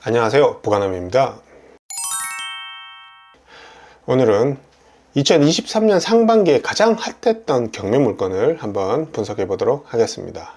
안녕하세요, 부가남입니다. 오늘은 2023년 상반기에 가장 핫했던 경매 물건을 한번 분석해 보도록 하겠습니다.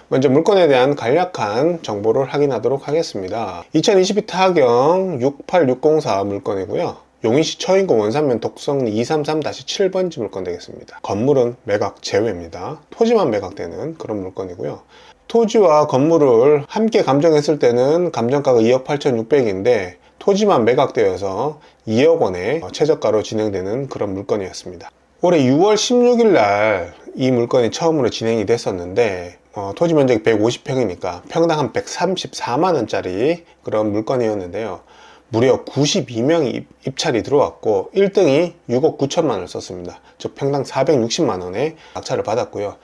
먼저 물건에 대한 간략한 정보를 확인하도록 하겠습니다. 2022 타경 68604 물건이고요. 용인시 처인구 원산면 독성리 233-7번지 물건 되겠습니다. 건물은 매각 제외입니다. 토지만 매각되는 그런 물건이고요. 토지와 건물을 함께 감정했을 때는 감정가가 2억 8,600인데 토지만 매각되어서 2억 원의 최저가로 진행되는 그런 물건이었습니다. 올해 6월 16일 날 이 물건이 처음으로 진행이 됐었는데 토지 면적이 150평이니까 평당 한 134만원짜리 그런 물건이었는데요. 무려 92명이 입찰이 들어왔고 1등이 6억 9천만원을 썼습니다. 즉 평당 460만원의 낙찰을 받았고요.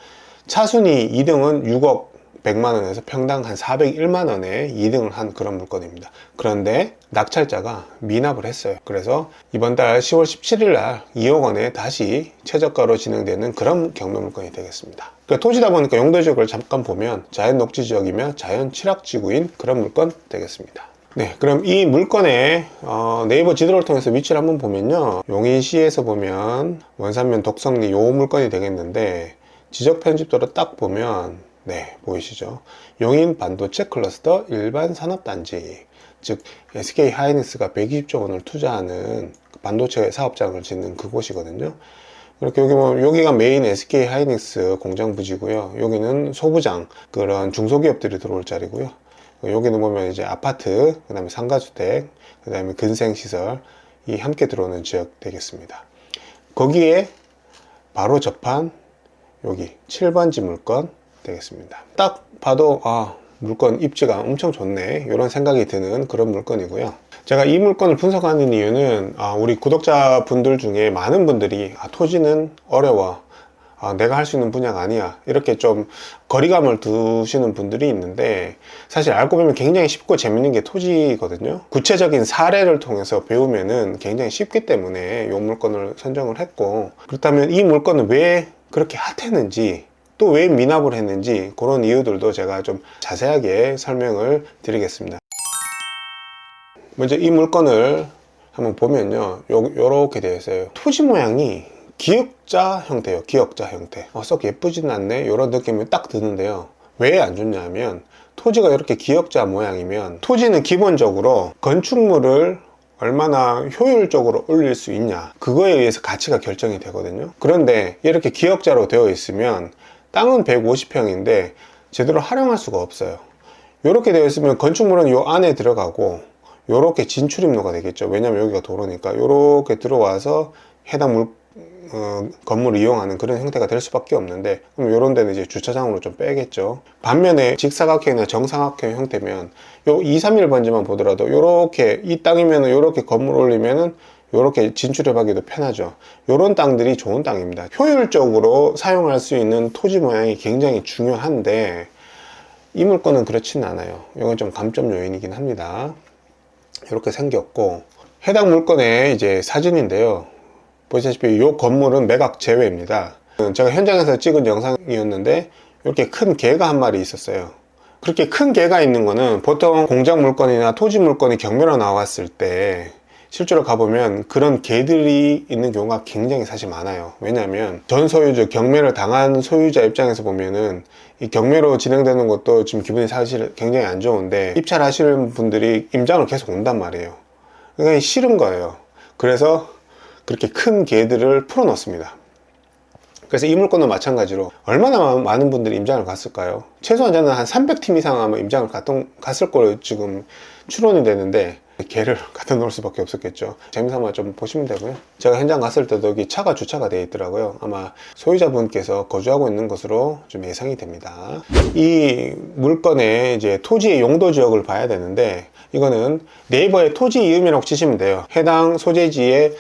차순위 2등은 6억 100만원에서 평당 한 401만원에 2등을 한 그런 물건입니다. 그런데 낙찰자가 미납을 했어요. 그래서 이번 달 10월 17일 날 2억 원에 다시 최저가로 진행되는 그런 경매 물건이 되겠습니다. 그러니까 토지다 보니까 용도 지역을 잠깐 보면 자연 녹지 지역이며 자연 취락 지구인 그런 물건 되겠습니다. 네, 그럼 이 물건의 네이버 지도를 통해서 위치를 한번 보면요. 용인시에서 보면 원산면 독성리 요 물건이 되겠는데 지적 편집도로 딱 보면 네, 보이시죠? 용인 반도체 클러스터 일반 산업단지, 즉 SK 하이닉스가 120조 원을 투자하는 반도체 사업장을 짓는 그곳이거든요. 이렇게 여기 보면 여기가 메인 SK 하이닉스 공장 부지고요. 여기는 소부장, 그런 중소기업들이 들어올 자리고요. 여기는 보면 이제 아파트, 그 다음에 상가주택, 그 다음에 근생시설 이 함께 들어오는 지역 되겠습니다. 거기에 바로 접한 여기 7번지 물건 되겠습니다. 딱 봐도 물건 입지가 엄청 좋네 이런 생각이 드는 그런 물건이고요. 제가 이 물건을 분석하는 이유는 우리 구독자분들 중에 많은 분들이 토지는 어려워, 내가 할 수 있는 분야가 아니야 이렇게 좀 거리감을 두시는 분들이 있는데 사실 알고 보면 굉장히 쉽고 재밌는 게 토지거든요. 구체적인 사례를 통해서 배우면은 굉장히 쉽기 때문에 이 물건을 선정을 했고, 그렇다면 이 물건은 왜 그렇게 핫했는지 또 왜 미납을 했는지 그런 이유들도 제가 좀 자세하게 설명을 드리겠습니다. 먼저 이 물건을 한번 보면요, 요렇게 되어 있어요. 토지 모양이 기역자 형태예요. 기역자 형태. 썩 예쁘지는 않네 이런 느낌이 딱 드는데요. 왜 안 좋냐면 토지가 이렇게 기역자 모양이면 토지는 기본적으로 건축물을 얼마나 효율적으로 올릴 수 있냐 그거에 의해서 가치가 결정이 되거든요. 그런데 이렇게 기역자로 되어 있으면 땅은 150평인데 제대로 활용할 수가 없어요. 이렇게 되어 있으면 건축물은 이 안에 들어가고 이렇게 진출입로가 되겠죠. 왜냐면 여기가 도로니까 이렇게 들어와서 해당 건물을 이용하는 그런 형태가 될 수밖에 없는데, 그럼 이런 데는 이제 주차장으로 좀 빼겠죠. 반면에 직사각형이나 정삼각형 형태면 요 231번지만 보더라도 이렇게 이 땅이면 이렇게 건물 올리면은 이렇게 진출해가기도 편하죠. 이런 땅들이 좋은 땅입니다. 효율적으로 사용할 수 있는 토지 모양이 굉장히 중요한데 이 물건은 그렇지는 않아요. 이건 좀 감점 요인이긴 합니다. 이렇게 생겼고, 해당 물건의 이제 사진인데요. 보시다시피 이 건물은 매각 제외입니다. 제가 현장에서 찍은 영상이었는데 이렇게 큰 개가 한 마리 있었어요. 그렇게 큰 개가 있는 거는 보통 공장 물건이나 토지 물건이 경매로 나왔을 때 실제로 가보면 그런 개들이 있는 경우가 굉장히 사실 많아요. 왜냐하면 전 소유주, 경매를 당한 소유자 입장에서 보면은 이 경매로 진행되는 것도 지금 기분이 사실 굉장히 안 좋은데 입찰하시는 분들이 임장을 계속 온단 말이에요. 그러니까 싫은 거예요. 그래서 그렇게 큰 개들을 풀어 놓습니다. 그래서 이 물건도 마찬가지로 얼마나 많은 분들이 임장을 갔을까요? 최소한 저는 한 300팀 이상 아마 임장을 갔을 걸로 지금 추론이 되는데 개를 갖다 놓을 수밖에 없었겠죠. 재미삼아 좀 보시면 되고요. 제가 현장 갔을 때도 여기 차가 주차가 되어 있더라고요. 아마 소유자분께서 거주하고 있는 것으로 좀 예상이 됩니다. 이 물건의 이제 토지의 용도 지역을 봐야 되는데 이거는 네이버에 토지 이음이라고 치시면 돼요. 해당 소재지의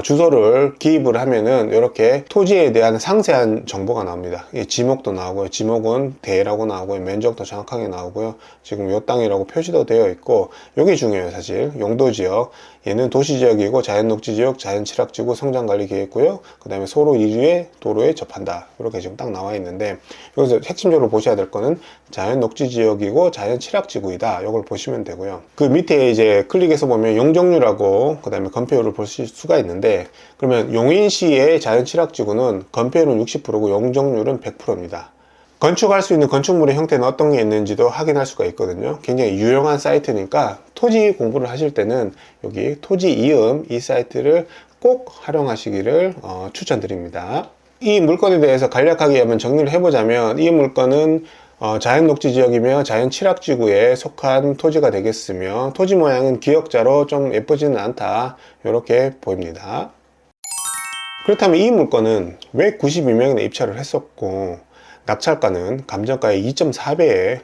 주소를 기입을 하면은 이렇게 토지에 대한 상세한 정보가 나옵니다. 지목도 나오고요. 지목은 대라고 나오고요. 면적도 정확하게 나오고요. 지금 요 땅이라고 표시도 되어 있고, 요게 중요해요. 사실 용도지역, 얘는 도시지역이고 자연녹지지역, 자연취락지구, 성장관리계획구역, 그 다음에 소로 1위의 도로에 접한다. 이렇게 지금 딱 나와 있는데, 여기서 핵심적으로 보셔야 될 거는 자연녹지지역이고 자연취락지구이다. 이걸 보시면 되고요. 그 밑에 이제 클릭해서 보면 용적률하고 그 다음에 건폐율을 보실 수가 있는데, 그러면 용인시의 자연취락지구는 건폐율은 60%고 용적률은 100%입니다. 건축할 수 있는 건축물의 형태는 어떤 게 있는지도 확인할 수가 있거든요. 굉장히 유용한 사이트니까 토지 공부를 하실 때는 여기 토지 이음 이 사이트를 꼭 활용하시기를 추천드립니다. 이 물건에 대해서 간략하게 한번 정리를 해보자면, 이 물건은 자연녹지지역이며 자연취락지구에 속한 토지가 되겠으며, 토지 모양은 기역자로 좀 예쁘지는 않다, 이렇게 보입니다. 그렇다면 이 물건은 왜 92명이나 입찰을 했었고 낙찰가는 감정가의 2.4배에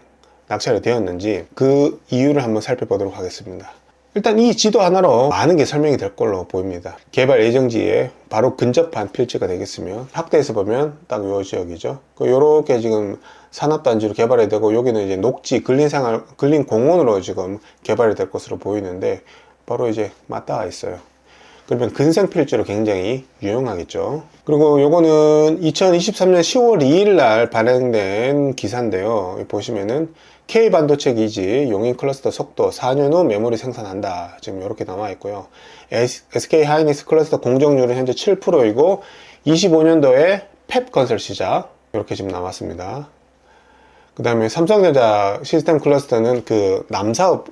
낙찰이 되었는지, 그 이유를 한번 살펴보도록 하겠습니다. 일단 이 지도 하나로 많은 게 설명이 될 걸로 보입니다. 개발 예정지에 바로 근접한 필지가 되겠으며, 확대해서 보면 딱 요 지역이죠. 요렇게 지금 산업단지로 개발이 되고, 여기는 이제 녹지, 근린공원으로 지금 개발이 될 것으로 보이는데, 바로 이제 맞닿아 있어요. 그러면 근생필지로 굉장히 유용하겠죠. 그리고 요거는 2023년 10월 2일 날 발행된 기사인데요. 보시면은 K반도체 기지 용인 클러스터 속도 4년 후 메모리 생산한다, 지금 이렇게 나와 있고요. SK 하이닉스 클러스터 공정률은 현재 7%이고 25년도에 팹 건설 시작, 이렇게 지금 나왔습니다. 그 다음에 삼성전자 시스템 클러스터는 그 남사업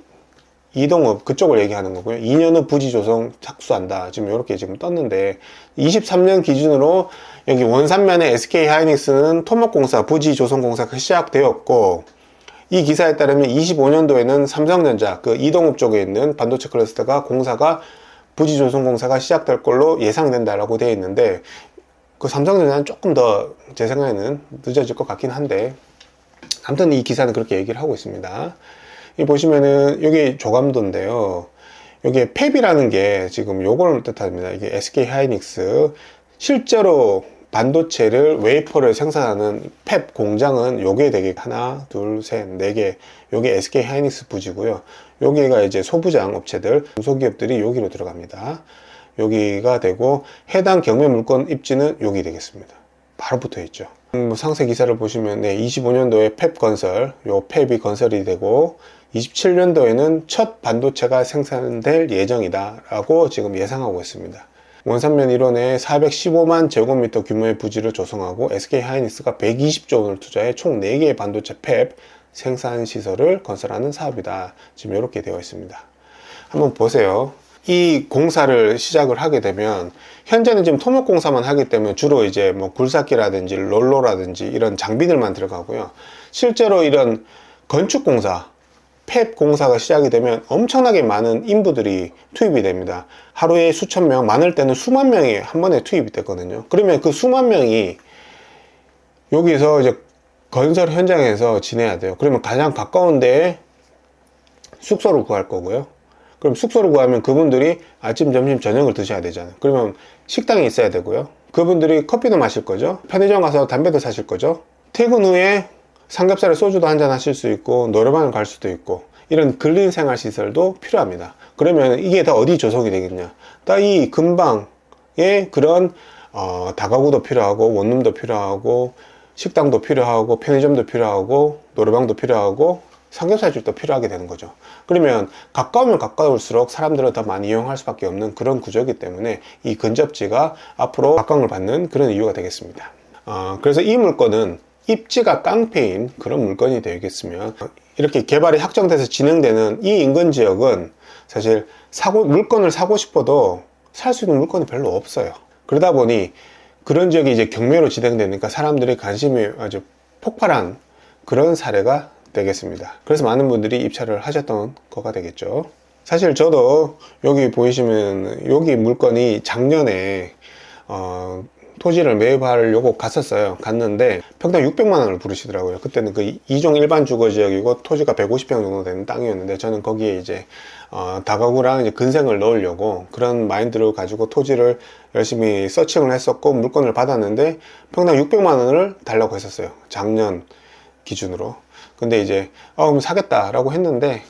이동업 그쪽을 얘기하는 거고요. 2년 후 부지 조성 착수한다, 지금 이렇게 지금 떴는데, 23년 기준으로 여기 원산면에 SK 하이닉스는 토목공사 부지 조성 공사가 시작되었고, 이 기사에 따르면 25년도에는 삼성전자 그 이동업 쪽에 있는 반도체 클러스터가 부지 조성 공사가 시작될 걸로 예상된다라고 되어 있는데, 그 삼성전자는 조금 더 제 생각에는 늦어질 것 같긴 한데, 아무튼 이 기사는 그렇게 얘기를 하고 있습니다. 이 보시면은 여기 조감도인데요. 여기 팹이라는 게 지금 요걸 뜻합니다. 이게 SK 하이닉스 실제로 반도체를 웨이퍼를 생산하는 팹 공장은 요게 되게 하나, 둘, 셋, 네 개. 요게 SK 하이닉스 부지고요. 여기가 이제 소부장 업체들, 중소기업들이 여기로 들어갑니다. 여기가 되고, 해당 경매 물건 입지는 여기 되겠습니다. 바로 붙어 있죠. 상세 기사를 보시면 25년도에 팹 건설, 요 팹이 건설이 되고 27년도에는 첫 반도체가 생산될 예정이다 라고 지금 예상하고 있습니다. 원산면 일원에 415만 제곱미터 규모의 부지를 조성하고 SK 하이닉스가 120조 원을 투자해 총 4개의 반도체 팹 생산 시설을 건설하는 사업이다, 지금 이렇게 되어 있습니다. 한번 보세요. 이 공사를 시작을 하게 되면, 현재는 지금 토목공사만 하기 때문에 주로 이제 뭐 굴삭기라든지 롤러라든지 이런 장비들만 들어가고요. 실제로 이런 건축공사, 팹 공사가 시작이 되면 엄청나게 많은 인부들이 투입이 됩니다. 하루에 수천 명, 많을 때는 수만 명이 한 번에 투입이 됐거든요. 그러면 그 수만 명이 여기서 이제 건설 현장에서 지내야 돼요. 그러면 가장 가까운 데에 숙소를 구할 거고요. 그럼 숙소를 구하면 그분들이 아침, 점심, 저녁을 드셔야 되잖아요. 그러면 식당이 있어야 되고요. 그분들이 커피도 마실 거죠. 편의점 가서 담배도 사실 거죠. 퇴근 후에 삼겹살에 소주도 한잔 하실 수 있고, 노래방을 갈 수도 있고, 이런 근린생활시설도 필요합니다. 그러면 이게 다 어디 조성이 되겠냐? 딱 이 근방에 그런 다가구도 필요하고, 원룸도 필요하고, 식당도 필요하고, 편의점도 필요하고, 노래방도 필요하고, 삼겹살집도 필요하게 되는 거죠. 그러면 가까우면 가까울수록 사람들은 더 많이 이용할 수밖에 없는 그런 구조이기 때문에 이 근접지가 앞으로 각광을 받는 그런 이유가 되겠습니다. 그래서 이 물건은 입지가 깡패인 그런 물건이 되겠으며, 이렇게 개발이 확정돼서 진행되는 이 인근 지역은 사실 물건을 사고 싶어도 살 수 있는 물건이 별로 없어요. 그러다 보니 그런 지역이 이제 경매로 진행되니까 사람들의 관심이 아주 폭발한 그런 사례가 되겠습니다. 그래서 많은 분들이 입찰을 하셨던 거가 되겠죠. 사실 저도 여기 보이시면 여기 물건이 작년에 토지를 매입하려고 갔었어요. 갔는데 평당 600만 원을 부르시더라고요. 그때는 그 2종 일반 주거 지역이고 토지가 150평 정도 되는 땅이었는데, 저는 거기에 이제 다가구랑 이제 근생을 넣으려고 그런 마인드를 가지고 토지를 열심히 서칭을 했었고 물건을 받았는데 평당 600만 원을 달라고 했었어요. 작년 기준으로. 근데 이제 그럼 사겠다라고 했는데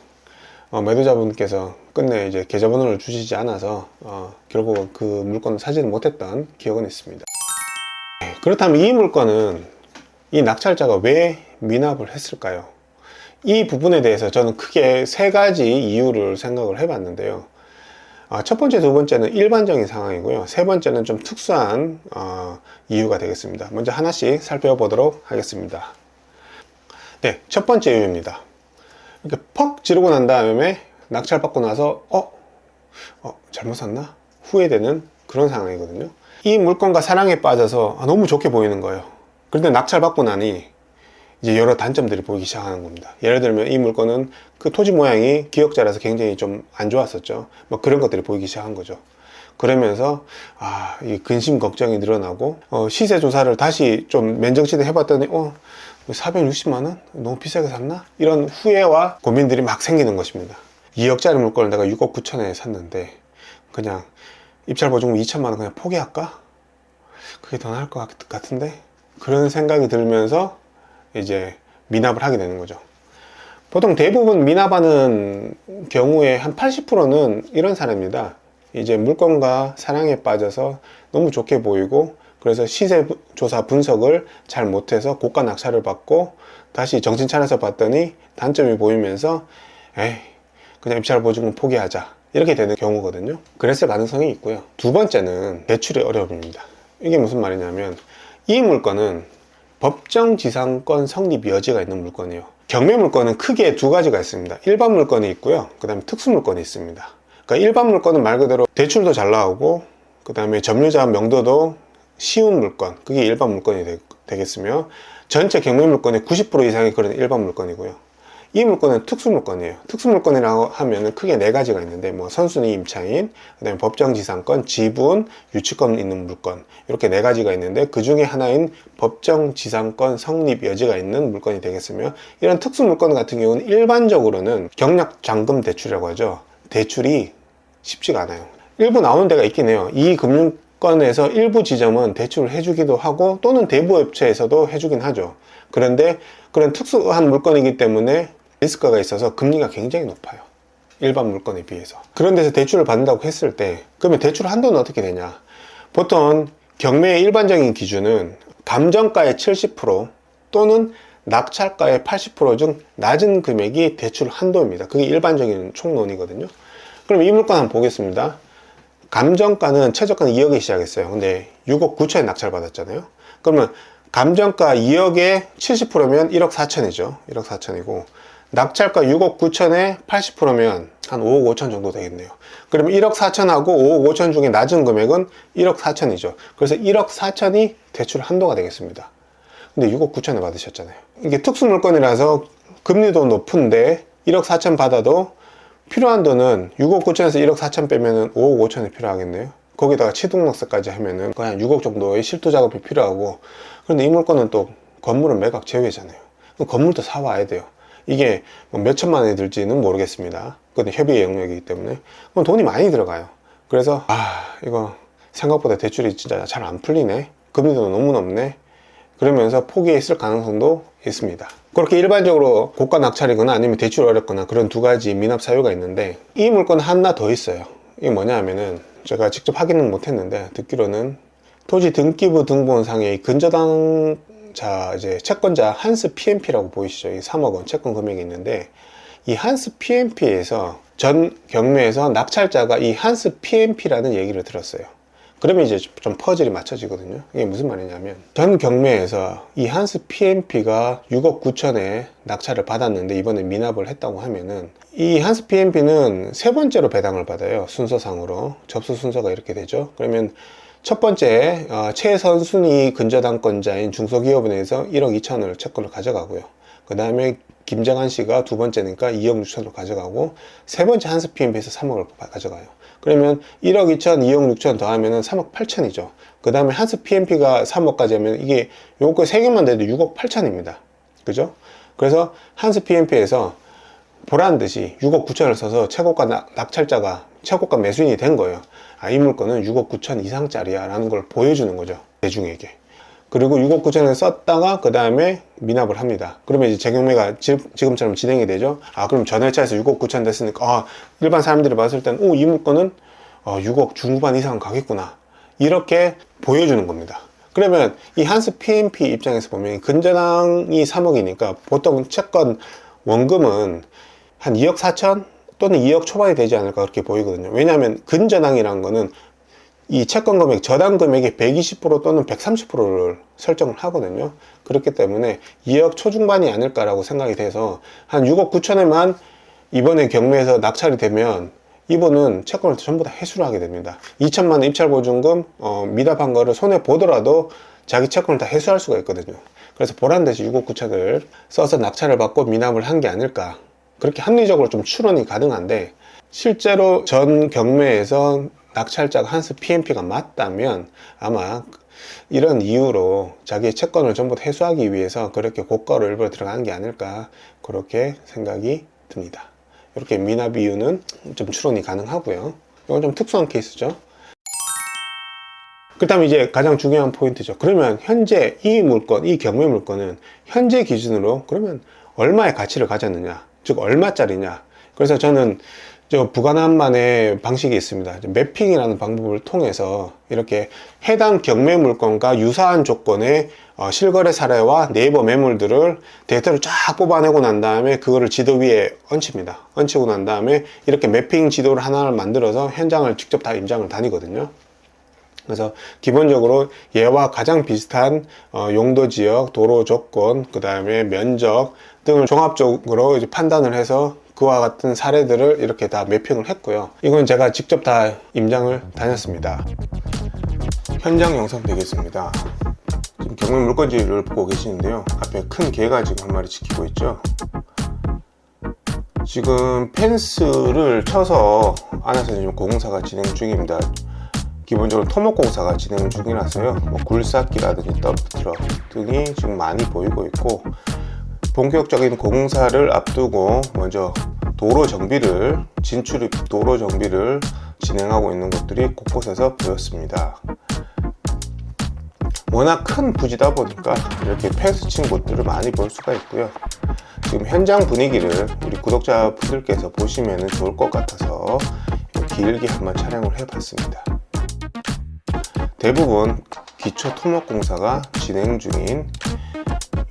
매도자분께서 끝내 이제 계좌번호를 주시지 않아서 결국은 그 물건을 사지는 못했던 기억은 있습니다. 그렇다면 이 물건은 이 낙찰자가 왜 미납을 했을까요? 이 부분에 대해서 저는 크게 세 가지 이유를 생각을 해봤는데요. 첫 번째, 두 번째는 일반적인 상황이고요. 세 번째는 좀 특수한 이유가 되겠습니다. 먼저 하나씩 살펴보도록 하겠습니다. 네, 첫 번째 이유입니다. 이렇게 퍽 지르고 난 다음에 낙찰받고 나서 잘못 샀나? 후회되는 그런 상황이거든요. 이 물건과 사랑에 빠져서 너무 좋게 보이는 거예요. 그런데 낙찰받고 나니 이제 여러 단점들이 보이기 시작하는 겁니다. 예를 들면 이 물건은 그 토지 모양이 기역자라서 굉장히 좀 안 좋았었죠. 뭐 그런 것들이 보이기 시작한 거죠. 그러면서 이 근심 걱정이 늘어나고 시세 조사를 다시 좀 맨정신에 해봤더니 460만 원? 너무 비싸게 샀나? 이런 후회와 고민들이 막 생기는 것입니다. 2억짜리 물건을 내가 6억 9천에 샀는데 그냥 입찰 보증금 2천만 원 그냥 포기할까? 그게 더 나을 것 같은데? 그런 생각이 들면서 이제 미납을 하게 되는 거죠. 보통 대부분 미납하는 경우에 한 80%는 이런 사례입니다. 이제 물건과 사랑에 빠져서 너무 좋게 보이고 그래서 시세조사 분석을 잘 못해서 고가 낙찰을 받고 다시 정신 차려서 봤더니 단점이 보이면서 그냥 입찰 보증금 포기하자 이렇게 되는 경우거든요. 그랬을 가능성이 있고요. 두 번째는 대출의 어려움입니다. 이게 무슨 말이냐면 이 물건은 법정지상권 성립 여지가 있는 물건이에요. 경매 물건은 크게 두 가지가 있습니다. 일반 물건이 있고요. 그 다음에 특수 물건이 있습니다. 그러니까 일반 물건은 말 그대로 대출도 잘 나오고 그 다음에 점유자 명도도 쉬운 물건, 그게 일반 물건이 되겠으며 전체 경매 물건의 90% 이상이 그런 일반 물건이고요. 이 물건은 특수 물건이에요. 특수 물건이라고 하면 크게 네 가지가 있는데 뭐 선순위 임차인, 그다음에 법정지상권, 지분, 유치권 있는 물건 이렇게 네 가지가 있는데 그 중에 하나인 법정지상권 성립 여지가 있는 물건이 되겠으며 이런 특수 물건 같은 경우는 일반적으로는 경락잔금 대출이라고 하죠. 대출이 쉽지가 않아요. 일부 나오는 데가 있긴 해요. 이 금융권에서 일부 지점은 대출을 해주기도 하고 또는 대부업체에서도 해주긴 하죠. 그런데 그런 특수한 물건이기 때문에 리스크가 있어서 금리가 굉장히 높아요. 일반 물건에 비해서. 그런 데서 대출을 받는다고 했을 때 그러면 대출 한도는 어떻게 되냐? 보통 경매의 일반적인 기준은 감정가의 70% 또는 낙찰가의 80% 중 낮은 금액이 대출 한도입니다. 그게 일반적인 총론이거든요. 그럼 이 물건 한번 보겠습니다. 감정가는 최저가는 2억에 시작했어요. 근데 6억 9천에 낙찰 받았잖아요. 그러면 감정가 2억에 70%면 1억 4천이죠. 1억 4천이고 낙찰가 6억 9천에 80%면 한 5억 5천 정도 되겠네요. 그러면 1억 4천하고 5억 5천 중에 낮은 금액은 1억 4천이죠. 그래서 1억 4천이 대출 한도가 되겠습니다. 근데 6억 9천에 받으셨잖아요. 이게 특수 물건이라서 금리도 높은데 1억 4천 받아도 필요한 돈은 6억 9천에서 1억 4천 빼면은 5억 5천이 필요하겠네요. 거기다가 취득록세까지 하면은 거의 한 6억 정도의 실투 작업이 필요하고 그런데 이 물건은 또 건물은 매각 제외잖아요. 건물도 사와야 돼요. 이게 뭐 몇 천만 원이 들지는 모르겠습니다. 그건 협의의 영역이기 때문에 그럼 돈이 많이 들어가요. 그래서 이거 생각보다 대출이 진짜 잘 안 풀리네, 금리도 너무 높네, 그러면서 포기했을 가능성도 있습니다. 그렇게 일반적으로 고가 낙찰이거나 아니면 대출 어렵거나 그런 두 가지 미납 사유가 있는데 이 물건 하나 더 있어요. 이게 뭐냐 하면은 제가 직접 확인은 못했는데 듣기로는 토지 등기부 등본상의 근저당자 이제 채권자 한스 PMP라고 보이시죠? 이 3억 원 채권 금액이 있는데 이 한스 PMP에서 전 경매에서 낙찰자가 이 한스 PMP라는 얘기를 들었어요. 그러면 이제 좀 퍼즐이 맞춰지거든요. 이게 무슨 말이냐면 전 경매에서 이 한스 PMP가 6억 9천에 낙찰을 받았는데 이번에 미납을 했다고 하면은 이 한스 PMP는 세 번째로 배당을 받아요. 순서상으로 접수 순서가 이렇게 되죠. 그러면 첫 번째 최선순위 근저당권자인 중소기업은행에서 1억 2천을 채권을 가져가고요. 그 다음에 김재관 씨가 두 번째니까 2억 6천으로 가져가고, 세 번째 한스 PMP에서 3억을 가져가요. 그러면 1억 2천, 2억 6천 더하면 3억 8천이죠. 그 다음에 한스 PMP가 3억까지 하면 이게 요거 3개만 돼도 6억 8천입니다. 그죠? 그래서 한스 PMP에서 보란 듯이 6억 9천을 써서 최고가 낙찰자가 최고가 매수인이 된 거예요. 아, 이 물건은 6억 9천 이상짜리야 라는 걸 보여주는 거죠, 대중에게. 그리고 6억 9천을 썼다가 그 다음에 미납을 합니다. 그러면 이제 재경매가 지금처럼 진행이 되죠. 아, 그럼 전월차에서 6억 9천 됐으니까, 아, 일반 사람들이 봤을 때는, 오, 이 물건은 6억 중후반 이상 가겠구나, 이렇게 보여주는 겁니다. 그러면 이 한스 PMP 입장에서 보면 근저당이 3억이니까 보통 채권 원금은 한 2억 4천 또는 2억 초반이 되지 않을까 그렇게 보이거든요. 왜냐하면 근저당이라는 거는 이 채권 금액, 저당 금액의 120% 또는 130%를 설정을 하거든요. 그렇기 때문에 2억 초중반이 아닐까라고 생각이 돼서 한 6억 9천에만 이번에 경매에서 낙찰이 되면 이분은 채권을 전부 다 회수를 하게 됩니다. 2천만 원 입찰보증금 미납한 거를 손해 보더라도 자기 채권을 다 회수할 수가 있거든요. 그래서 보란듯이 6억 9천을 써서 낙찰을 받고 미납을 한 게 아닐까, 그렇게 합리적으로 좀 추론이 가능한데, 실제로 전 경매에서 낙찰자가 한스 PMP가 맞다면 아마 이런 이유로 자기의 채권을 전부 다 회수하기 위해서 그렇게 고가로 일부러 들어간 게 아닐까, 그렇게 생각이 듭니다. 이렇게 미납 이유는 좀 추론이 가능하고요. 이건 좀 특수한 케이스죠. 그 다음에 이제 가장 중요한 포인트죠. 그러면 현재 이 물건, 이 경매 물건은 현재 기준으로 그러면 얼마의 가치를 가졌느냐, 즉 얼마짜리냐. 그래서 저는 부가남만의 방식이 있습니다. 매핑이라는 방법을 통해서 이렇게 해당 경매 물건과 유사한 조건의 실거래 사례와 네이버 매물들을 데이터를 쫙 뽑아내고 난 다음에 그거를 지도 위에 얹힙니다. 얹히고 난 다음에 이렇게 매핑 지도를 하나를 만들어서 현장을 직접 다 임장을 다니거든요. 그래서 기본적으로 얘와 가장 비슷한 용도 지역, 도로 조건, 그 다음에 면적 등을 종합적으로 이제 판단을 해서 그와 같은 사례들을 이렇게 다 매핑을 했고요. 이건 제가 직접 다 임장을 다녔습니다. 현장 영상 되겠습니다. 지금 경매 물건지를 보고 계시는데요. 앞에 큰 개가 지금 한 마리 지키고 있죠. 지금 펜스를 쳐서 안에서 지금 공사가 진행 중입니다. 기본적으로 토목 공사가 진행 중이라서요. 굴삭기라든지 덤프트럭 등이 지금 많이 보이고 있고, 본격적인 공사를 앞두고 먼저 도로 정비를, 진출입 도로 정비를 진행하고 있는 것들이 곳곳에서 보였습니다. 워낙 큰 부지다 보니까 이렇게 펜스 친 곳들을 많이 볼 수가 있고요. 지금 현장 분위기를 우리 구독자분들께서 보시면 좋을 것 같아서 길게 한번 촬영을 해봤습니다. 대부분 기초 토목 공사가 진행 중인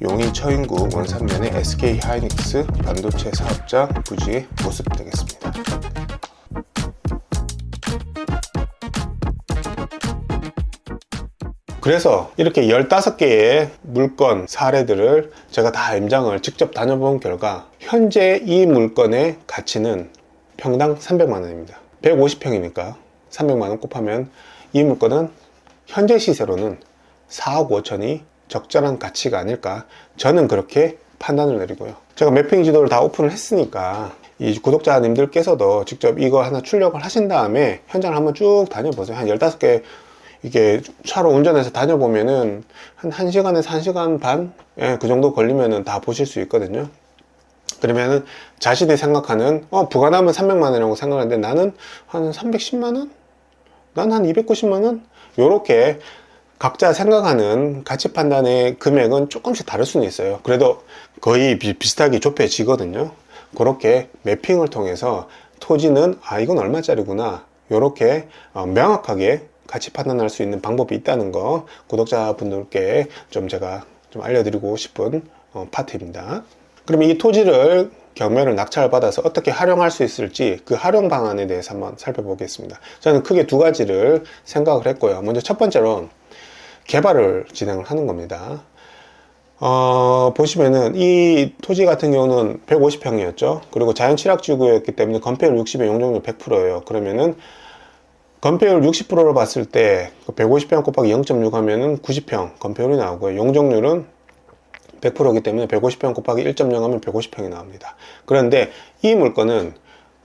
용인 처인구 원산면의 SK 하이닉스 반도체 사업장 부지의 모습 되겠습니다. 그래서 이렇게 15개의 물건 사례들을 제가 다 임장을 직접 다녀본 결과 현재 이 물건의 가치는 평당 300만 원입니다. 150평이니까 300만 원 곱하면 이 물건은 현재 시세로는 4억 5천이 적절한 가치가 아닐까, 저는 그렇게 판단을 내리고요. 제가 매핑 지도를 다 오픈을 했으니까 이 구독자님들께서도 직접 이거 하나 출력을 하신 다음에 현장을 한번 쭉 다녀보세요. 한 15개 이게 차로 운전해서 다녀보면은 한 1시간에서 1시간 반? 예, 그 정도 걸리면은 다 보실 수 있거든요. 그러면은 자신이 생각하는 부가남은 300만 원이라고 생각하는데 나는 한 310만 원? 난 한 290만 원? 요렇게 각자 생각하는 가치 판단의 금액은 조금씩 다를 수는 있어요. 그래도 거의 비슷하게 좁혀지거든요. 그렇게 매핑을 통해서 토지는 이건 얼마짜리구나, 요렇게 명확하게 가치 판단할 수 있는 방법이 있다는 거 구독자분들께 좀 제가 좀 알려드리고 싶은 파트입니다. 그럼 이 토지를 경매를 낙찰을 받아서 어떻게 활용할 수 있을지 그 활용 방안에 대해서 한번 살펴보겠습니다. 저는 크게 두 가지를 생각을 했고요. 먼저 첫 번째로 개발을 진행을 하는 겁니다. 보시면은 이 토지 같은 경우는 150평이었죠. 그리고 자연취락지구였기 때문에 건폐율 60에 용적률 100%예요. 그러면은 건폐율 60%를 봤을 때 150평 곱하기 0.6 하면은 90평 건폐율이 나오고요. 용적률은 100%이기 때문에 150평 곱하기 1.0 하면 150평이 나옵니다. 그런데 이 물건은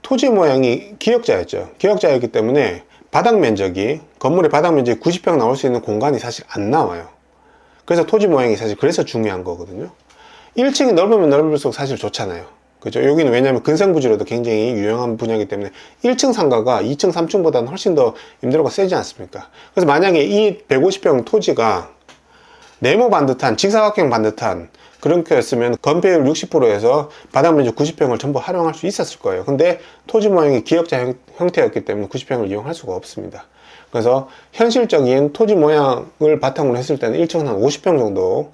토지 모양이 기역자였죠. 기역자였기 때문에 바닥 면적이, 건물의 바닥 면적이 90평 나올 수 있는 공간이 사실 안 나와요. 그래서 토지 모양이 사실 그래서 중요한 거거든요. 1층이 넓으면 넓을수록 사실 좋잖아요. 그죠? 여기는 왜냐하면 근생부지로도 굉장히 유용한 분야이기 때문에 1층 상가가 2층, 3층보다는 훨씬 더 임대료가 세지 않습니까? 그래서 만약에 이 150평 토지가 네모 반듯한, 직사각형 반듯한 그런 거였으면 건폐율 60%에서 바닥 면적 90평을 전부 활용할 수 있었을 거예요. 근데 토지 모양이 기역자 형태였기 때문에 90평을 이용할 수가 없습니다. 그래서 현실적인 토지 모양을 바탕으로 했을 때는 1층은 한 50평 정도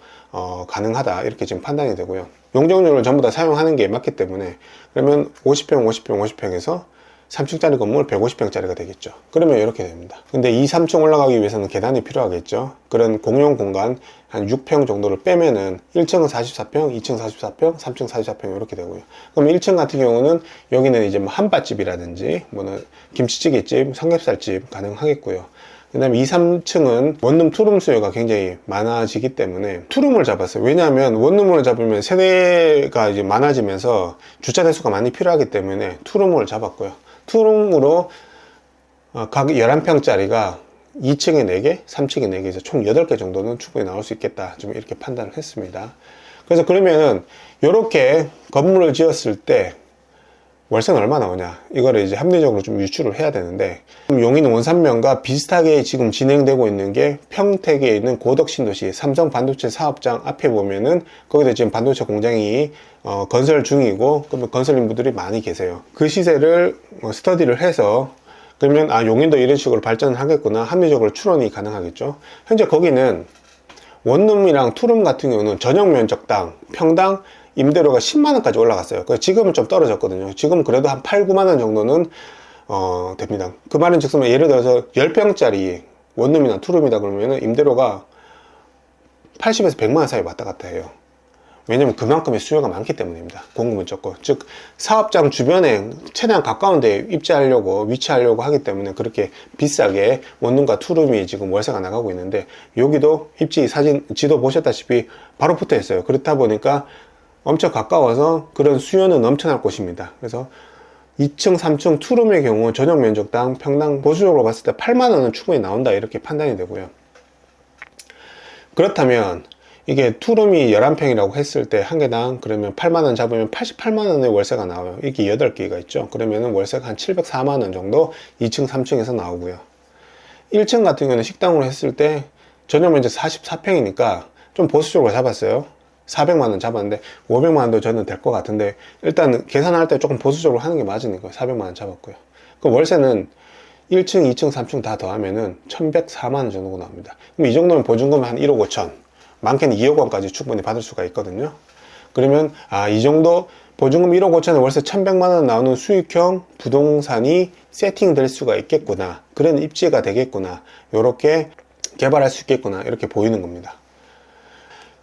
가능하다, 이렇게 지금 판단이 되고요. 용적률을 전부 다 사용하는 게 맞기 때문에, 그러면 50평, 50평, 50평에서 3층짜리 건물 150평짜리가 되겠죠. 그러면 이렇게 됩니다. 근데 2, 3층 올라가기 위해서는 계단이 필요하겠죠. 그런 공용 공간 한 6평 정도를 빼면은 1층은 44평, 2층 44평, 3층 44평 이렇게 되고요. 그럼 1층 같은 경우는 여기는 이제 뭐 한밭집이라든지 뭐는 김치찌개집, 삼겹살집 가능하겠고요. 그 다음에 2, 3층은 원룸 투룸 수요가 굉장히 많아지기 때문에 투룸을 잡았어요. 왜냐하면 원룸을 잡으면 세대가 이제 많아지면서 주차 대수가 많이 필요하기 때문에 투룸을 잡았고요. 투룸으로 각 11평짜리가 2층에 4개, 3층에 4개, 총 8개 정도는 충분히 나올 수 있겠다, 좀 이렇게 판단을 했습니다. 그래서 그러면은 이렇게 건물을 지었을 때 월세는 얼마 나오냐, 이거를 이제 합리적으로 좀 유추를 해야 되는데, 용인 원산면과 비슷하게 지금 진행되고 있는 게 평택에 있는 고덕신도시 삼성 반도체 사업장 앞에 보면은 거기도 지금 반도체 공장이 건설 중이고, 그러면 건설인분들이 많이 계세요. 그 시세를 스터디를 해서, 그러면 용인도 이런 식으로 발전을 하겠구나, 합리적으로 추론이 가능하겠죠. 현재 거기는 원룸이랑 투룸 같은 경우는 전용 면적당 평당 임대료가 10만원까지 올라갔어요. 지금은 좀 떨어졌거든요. 지금 그래도 한 8, 9만원 정도는 됩니다. 그 말은 즉슨 예를 들어서 10평짜리 원룸이나 투룸이다 그러면 임대료가 80에서 100만원 사이 왔다 갔다 해요. 왜냐면 그만큼의 수요가 많기 때문입니다. 공급은 적고, 즉 사업장 주변에 최대한 가까운 데 입지하려고, 위치하려고 하기 때문에 그렇게 비싸게 원룸과 투룸이 지금 월세가 나가고 있는데, 여기도 입지 사진 지도 보셨다시피 바로 붙어 있어요. 그렇다 보니까 엄청 가까워서 그런 수요는 넘쳐날 곳입니다. 그래서 2층, 3층 투룸의 경우 전용 면적당 평당 보수적으로 봤을 때 8만원은 충분히 나온다, 이렇게 판단이 되고요. 그렇다면 이게 투룸이 11평이라고 했을 때 한 개당 그러면 8만원 잡으면 88만원의 월세가 나와요. 이게 8개가 있죠. 그러면 월세가 한 704만원 정도 2층, 3층에서 나오고요. 1층 같은 경우는 식당으로 했을 때 전용 면적 44평이니까 좀 보수적으로 잡았어요. 400만원 잡았는데 500만원도 저는 될 것 같은데, 일단 계산할 때 조금 보수적으로 하는 게 맞으니까 400만원 잡았고요. 그럼 월세는 1층, 2층, 3층 다 더하면은 1104만원 정도 나옵니다. 그럼 이 정도면 보증금 한 1억 5천, 많게는 2억 원까지 충분히 받을 수가 있거든요. 그러면 이 정도 보증금 1억 5천에 월세 1100만원 나오는 수익형 부동산이 세팅될 수가 있겠구나, 그런 입지가 되겠구나, 이렇게 개발할 수 있겠구나, 이렇게 보이는 겁니다.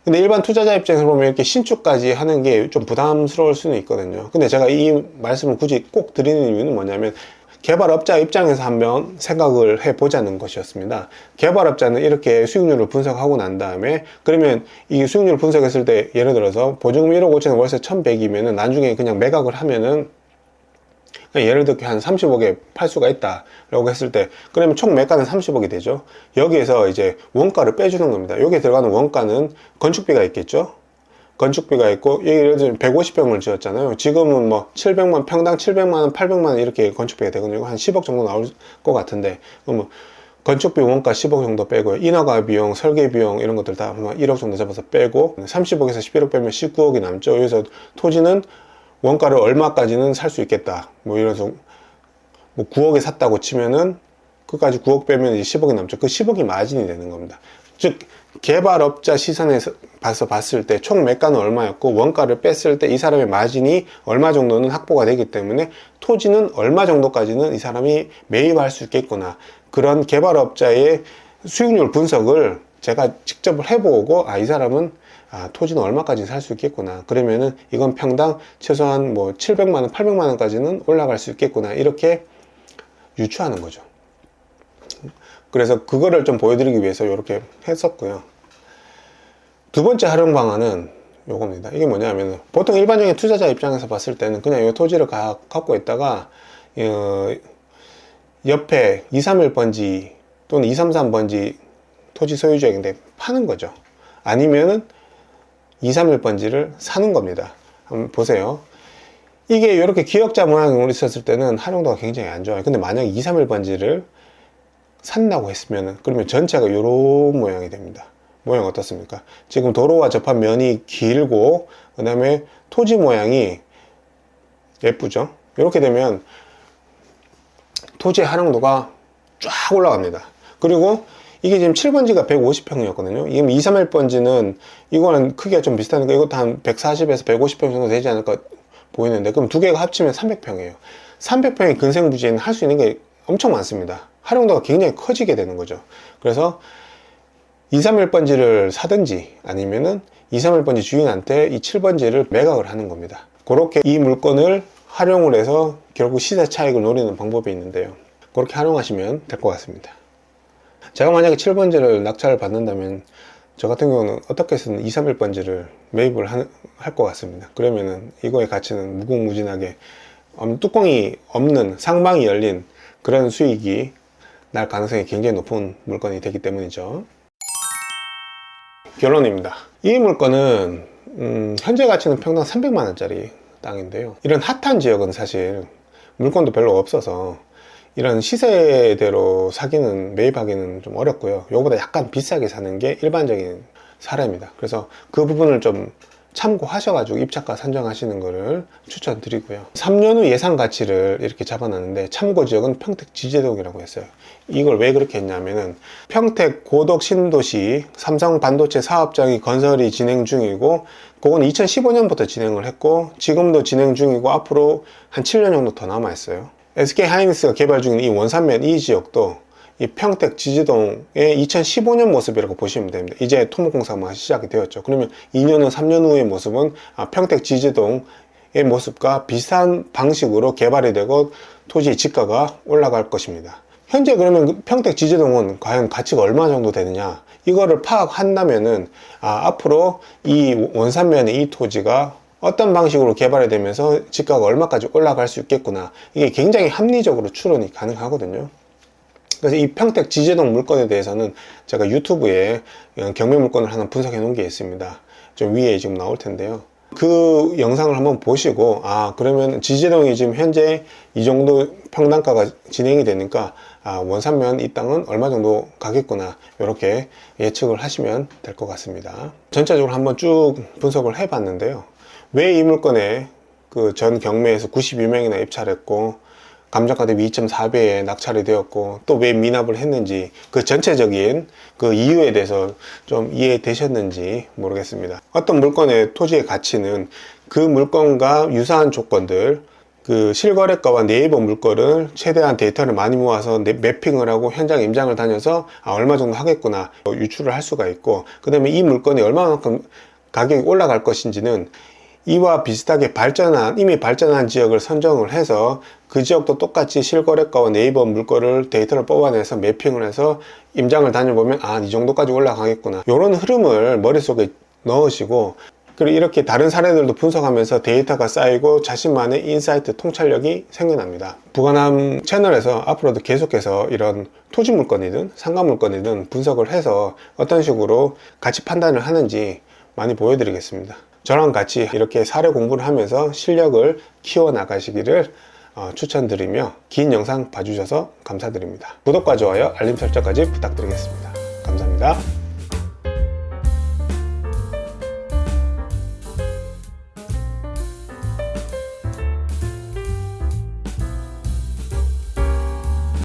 근데 일반 투자자 입장에서 보면 이렇게 신축까지 하는 게 좀 부담스러울 수는 있거든요. 근데 제가 이 말씀을 굳이 꼭 드리는 이유는 뭐냐면, 개발업자 입장에서 한번 생각을 해보자는 것이었습니다. 개발업자는 이렇게 수익률을 분석하고 난 다음에, 그러면 이 수익률을 분석했을 때 예를 들어서 보증금 1억 5천 월세 1100이면은 나중에 그냥 매각을 하면은 예를 들어 한 30억에 팔 수가 있다 라고 했을 때, 그러면 총 매가는 30억이 되죠. 여기에서 이제 원가를 빼주는 겁니다. 여기에 들어가는 원가는 건축비가 있겠죠. 건축비가 있고, 예를 들면 150평을 지었잖아요. 지금은 뭐 700만, 평당 700만원, 800만원 이렇게 건축비가 되거든요. 한 10억 정도 나올 것 같은데, 그러면 건축비 원가 10억 정도 빼고요. 인허가 비용, 설계 비용 이런 것들 다 1억 정도 잡아서 빼고, 30억에서 11억 빼면 19억이 남죠. 여기서 토지는 원가를 얼마까지는 살 수 있겠다, 뭐 이래서 뭐 9억에 샀다고 치면은 그까지 9억 빼면 이제 10억이 남죠. 그 10억이 마진이 되는 겁니다. 즉 개발업자 시선에서 봤을 때 총 매가는 얼마였고, 원가를 뺐을 때 이 사람의 마진이 얼마 정도는 확보가 되기 때문에 토지는 얼마 정도까지는 이 사람이 매입할 수 있겠구나, 그런 개발업자의 수익률 분석을 제가 직접 해보고, 이 사람은 토지는 얼마까지 살 수 있겠구나, 그러면은 이건 평당 최소한 뭐 700만원, 800만원까지는 올라갈 수 있겠구나, 이렇게 유추하는 거죠. 그래서 그거를 좀 보여드리기 위해서 이렇게 했었고요. 두 번째 활용 방안은 요겁니다. 이게 뭐냐면 보통 일반적인 투자자 입장에서 봤을 때는 그냥 이 토지를 갖고 있다가 옆에 231번지 또는 233번지 토지 소유주에게 파는 거죠. 아니면은 231번지를 사는 겁니다. 한번 보세요. 이게 이렇게 기역자 모양으로 있었을 때는 활용도가 굉장히 안 좋아요. 근데 만약에 231번지를 산다고 했으면 그러면 전체가 이런 모양이 됩니다. 모양 어떻습니까? 지금 도로와 접한 면이 길고 그 다음에 토지 모양이 예쁘죠? 이렇게 되면 토지의 활용도가 쫙 올라갑니다. 그리고 이게 지금 7번지가 150평이었거든요. 이게 231번지는 이거는 크기가 좀 비슷하니까 이것도 한 140에서 150평 정도 되지 않을까 보이는데, 그럼 두 개가 합치면 300평이에요. 300평의 근생부지에는 할 수 있는 게 엄청 많습니다. 활용도가 굉장히 커지게 되는 거죠. 그래서 231번지를 사든지 아니면은 231번지 주인한테 이 7번지를 매각을 하는 겁니다. 그렇게 이 물건을 활용을 해서 결국 시세 차익을 노리는 방법이 있는데요. 그렇게 활용하시면 될 것 같습니다. 제가 만약에 7번지를 낙찰을 받는다면 저 같은 경우는 어떻게 해서든 231번지를 매입을 할 것 같습니다. 그러면은 이거의 가치는 무궁무진하게 뚜껑이 없는 상방이 열린 그런 수익이 날 가능성이 굉장히 높은 물건이 되기 때문이죠. 결론입니다. 이 물건은 현재 가치는 평당 300만원짜리 땅인데요. 이런 핫한 지역은 사실 물건도 별로 없어서 이런 시세대로 매입하기는 좀 어렵고요. 이거보다 약간 비싸게 사는 게 일반적인 사례입니다. 그래서 그 부분을 좀 참고하셔가지고 입찰가 선정하시는 것을 추천드리고요. 3년 후 예상 가치를 이렇게 잡아놨는데 참고 지역은 평택 지제동이라고 했어요. 이걸 왜 그렇게 했냐면은 평택 고덕 신도시 삼성 반도체 사업장이 건설이 진행 중이고, 그건 2015년부터 진행을 했고 지금도 진행 중이고 앞으로 한 7년 정도 더 남아 있어요. SK 하이닉스가 개발 중인 이 원산면 이 지역도 이 평택 지지동의 2015년 모습이라고 보시면 됩니다. 이제 토목공사가 시작이 되었죠. 그러면 2년 후, 3년 후의 모습은 평택 지지동의 모습과 비슷한 방식으로 개발이 되고 토지 지가가 올라갈 것입니다. 현재 그러면 평택 지지동은 과연 가치가 얼마 정도 되느냐, 이거를 파악한다면은 앞으로 이 원산면의 이 토지가 어떤 방식으로 개발이 되면서 지가가 얼마까지 올라갈 수 있겠구나, 이게 굉장히 합리적으로 추론이 가능하거든요. 그래서 이 평택 지제동 물건에 대해서는 제가 유튜브에 경매 물건을 하나 분석해 놓은 게 있습니다. 좀 위에 지금 나올 텐데요. 그 영상을 한번 보시고 그러면 지제동이 지금 현재 이 정도 평당가가 진행이 되니까 원산면 이 땅은 얼마 정도 가겠구나, 이렇게 예측을 하시면 될 것 같습니다. 전체적으로 한번 쭉 분석을 해 봤는데요. 왜 이 물건에 그 전 경매에서 92명이나 입찰했고 감정가 대비 2.4배에 낙찰이 되었고 또 왜 미납을 했는지, 그 전체적인 그 이유에 대해서 좀 이해되셨는지 모르겠습니다. 어떤 물건의 토지의 가치는 그 물건과 유사한 조건들, 그 실거래가와 네이버 물건을 최대한 데이터를 많이 모아서 매핑을 하고 현장 임장을 다녀서 얼마 정도 하겠구나 유추를 할 수가 있고, 그 다음에 이 물건이 얼마만큼 가격이 올라갈 것인지는 이와 비슷하게 이미 발전한 지역을 선정을 해서 그 지역도 똑같이 실거래가와 네이버 물건을 데이터를 뽑아내서 매핑을 해서 임장을 다녀보면 이 정도까지 올라가겠구나, 이런 흐름을 머릿속에 넣으시고, 그리고 이렇게 다른 사례들도 분석하면서 데이터가 쌓이고 자신만의 인사이트 통찰력이 생겨납니다. 부가남 채널에서 앞으로도 계속해서 이런 토지 물건이든 상가 물건이든 분석을 해서 어떤 식으로 가치 판단을 하는지 많이 보여드리겠습니다. 저랑 같이 이렇게 사례 공부를 하면서 실력을 키워나가시기를 추천드리며 긴 영상 봐주셔서 감사드립니다. 구독과 좋아요, 알림 설정까지 부탁드리겠습니다. 감사합니다.